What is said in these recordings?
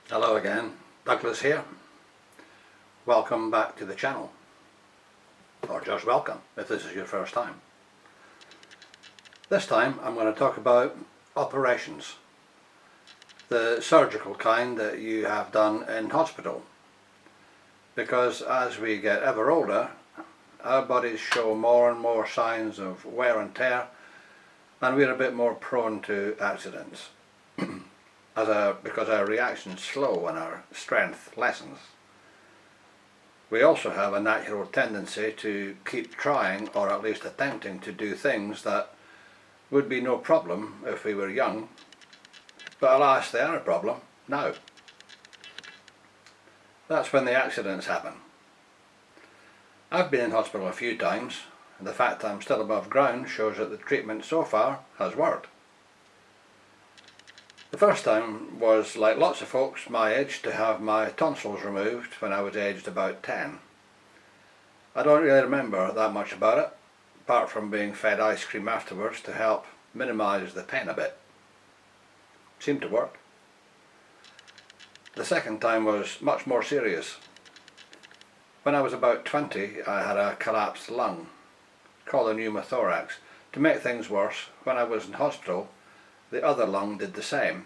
Hello again, Douglas here. Welcome back to the channel, or just welcome if this is your first time. This time I'm going to talk about operations, the surgical kind that you have done in hospital, because as we get ever older our bodies show more and more signs of wear and tear, and we're a bit more prone to accidents. Because our reactions slow and our strength lessens. We also have a natural tendency to keep trying, or at least attempting to do things that would be no problem if we were young, but alas, they are a problem now. That's when the accidents happen. I've been in hospital a few times, and the fact I'm still above ground shows that the treatment so far has worked. The first time was, like lots of folks my age, to have my tonsils removed when I was aged about 10. I don't really remember that much about it, apart from being fed ice cream afterwards to help minimise the pain a bit. Seemed to work. The second time was much more serious. When I was about 20 I had a collapsed lung, called a pneumothorax. To make things worse, when I was in hospital the other lung did the same.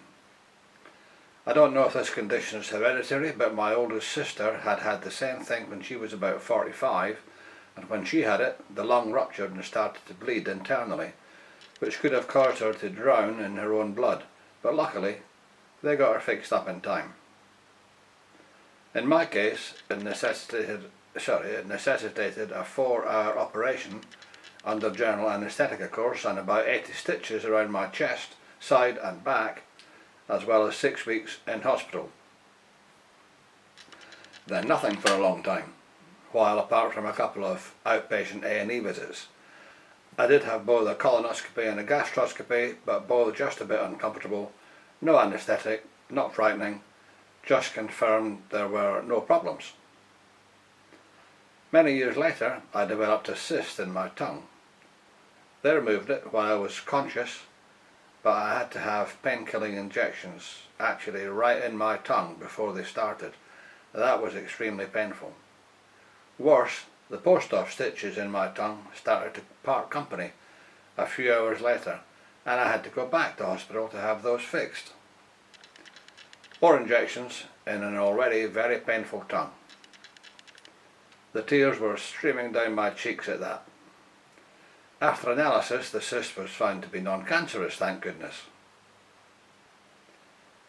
I don't know if this condition is hereditary, but my oldest sister had had the same thing when she was about 45, and when she had it, the lung ruptured and started to bleed internally, which could have caused her to drown in her own blood, but luckily they got her fixed up in time. In my case, it necessitated a 4-hour operation under general anaesthetic, of course, and about 80 stitches around my chest, side and back, as well as 6 weeks in hospital. Then nothing for a long time, while apart from a couple of outpatient A&E visits. I did have both a colonoscopy and a gastroscopy, but both just a bit uncomfortable, no anaesthetic, not frightening, just confirmed there were no problems. Many years later I developed a cyst in my tongue. They removed it while I was conscious, but I had to have pain-killing injections actually right in my tongue before they started. That was extremely painful. Worse, the post-op stitches in my tongue started to part company a few hours later, and I had to go back to hospital to have those fixed. More injections in an already very painful tongue. The tears were streaming down my cheeks at that. After analysis, the cyst was found to be non-cancerous, thank goodness.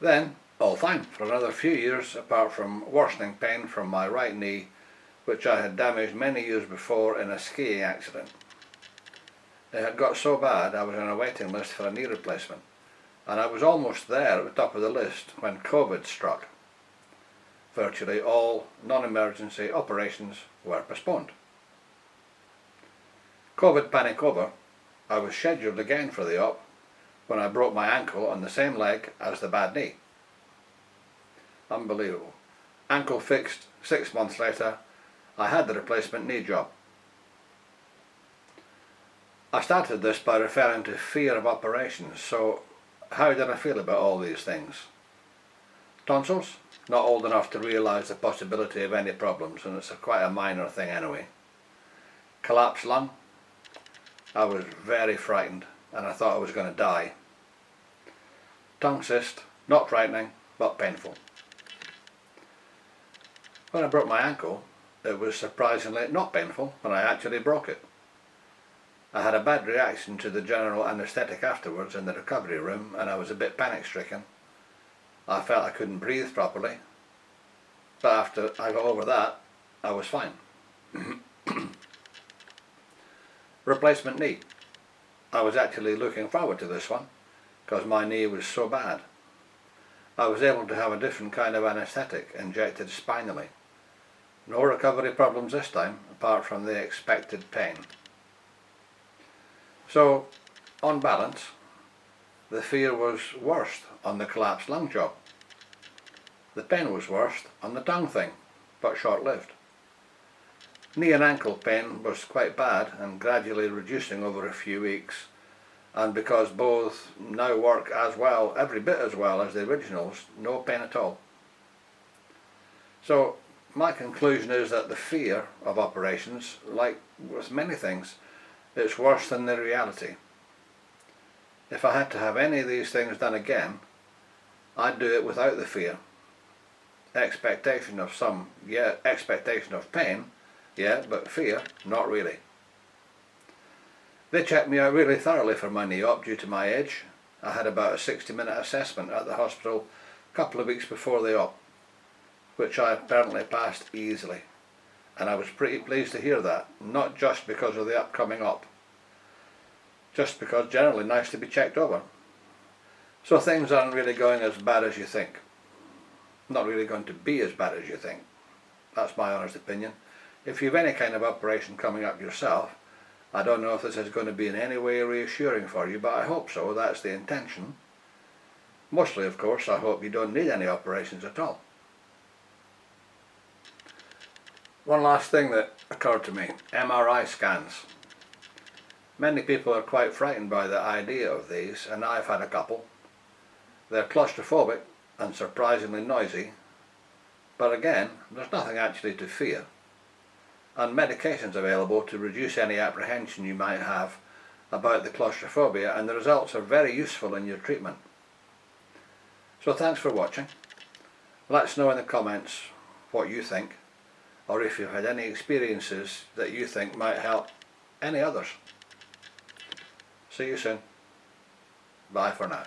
Then, all fine for another few years, apart from worsening pain from my right knee, which I had damaged many years before in a skiing accident. It had got so bad I was on a waiting list for a knee replacement, and I was almost there at the top of the list when COVID struck. Virtually all non-emergency operations were postponed. COVID panic over, I was scheduled again for the op when I broke my ankle on the same leg as the bad knee. Unbelievable. Ankle fixed 6 months later, I had the replacement knee job. I started this by referring to fear of operations, so how did I feel about all these things? Tonsils? Not old enough to realise the possibility of any problems, and it's quite a minor thing anyway. Collapsed lung? I was very frightened and I thought I was going to die. Tongue cyst, not frightening but painful. When I broke my ankle, it was surprisingly not painful when I actually broke it. I had a bad reaction to the general anaesthetic afterwards in the recovery room, and I was a bit panic stricken. I felt I couldn't breathe properly, but after I got over that, I was fine. Replacement knee. I was actually looking forward to this one because my knee was so bad. I was able to have a different kind of anaesthetic injected spinally. No recovery problems this time apart from the expected pain. So, on balance, the fear was worst on the collapsed lung job. The pain was worst on the tongue thing, but short-lived. Knee and ankle pain was quite bad and gradually reducing over a few weeks, and because both now work as well, every bit as well as the originals, no pain at all. So my conclusion is that the fear of operations, like with many things, it's worse than the reality. If I had to have any of these things done again, I'd do it without the fear. Expectation of expectation of pain, yeah, but fear, not really. They checked me out really thoroughly for my knee op due to my age. I had about a 60-minute assessment at the hospital a couple of weeks before the op, which I apparently passed easily. And I was pretty pleased to hear that, not just because of the upcoming op, just because generally nice to be checked over. So things aren't really going as bad as you think. Not really going to be as bad as you think. That's my honest opinion. If you've any kind of operation coming up yourself, I don't know if this is going to be in any way reassuring for you, but I hope so. That's the intention. Mostly, of course, I hope you don't need any operations at all. One last thing that occurred to me, MRI scans. Many people are quite frightened by the idea of these, and I've had a couple. They're claustrophobic and surprisingly noisy, but again, there's nothing actually to fear, and medications available to reduce any apprehension you might have about the claustrophobia, and the results are very useful in your treatment. So thanks for watching. Let us know in the comments what you think, or if you've had any experiences that you think might help any others. See you soon. Bye for now.